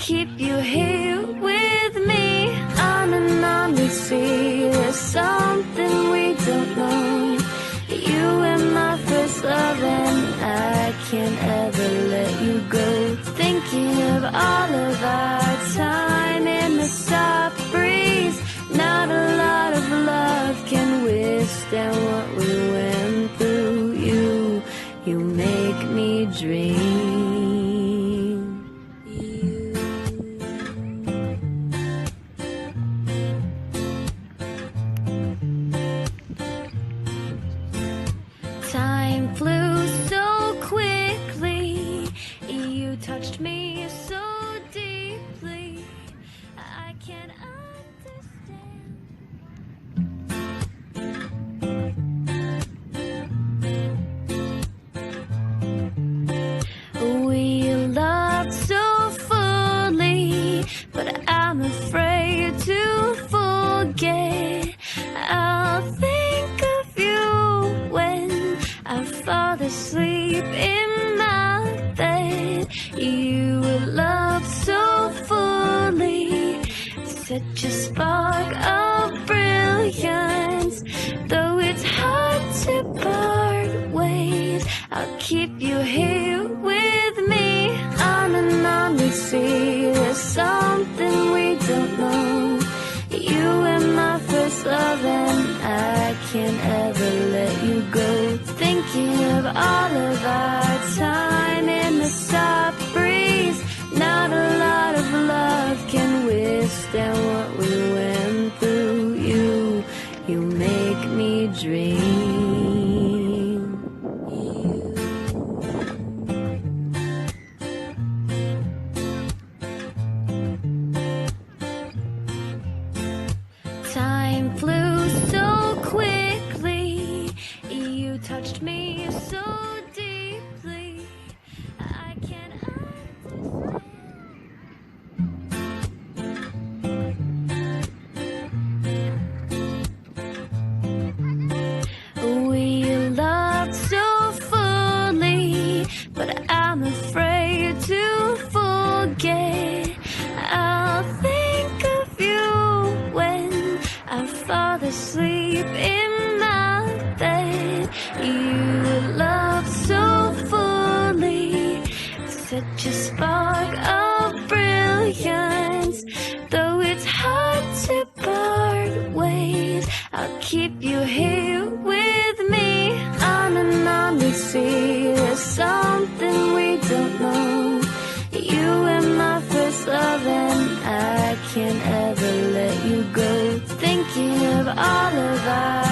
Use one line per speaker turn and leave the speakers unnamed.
keep you here with me. On and on we see there's something we don't know. You were my first love and I can't ever let you go. Thinking of all of our time in the soft breeze. Not a lot of love can withstand what we went through. You make me dream. Time flew so quickly. You touched me so deeply. I can't understand. We loved so fully, but I'm afraid to forget. I'll think of you when I fall asleep in my bed. You were loved so fully, such a spark of brilliance. Though it's hard to part ways, I'll keep you here with me. On and on we see there's something we don't know. You were my first love and I can't ever let you go. Thinking of all of our time in the soft breeze. Not a lot of love can withstand what we went through. You make me dream. Time flew so quickly. You touched me so deeply. I can't understand. We loved so fully, but I'm afraid to forget. I'll think of you when I fall asleep in my bed. You loved so fully, such a spark of brilliance. Though it's hard to part ways, I'll keep you here with me. On and on we see there's something we don't know. You were my first love and I can't ever let you go. Thinking of all of our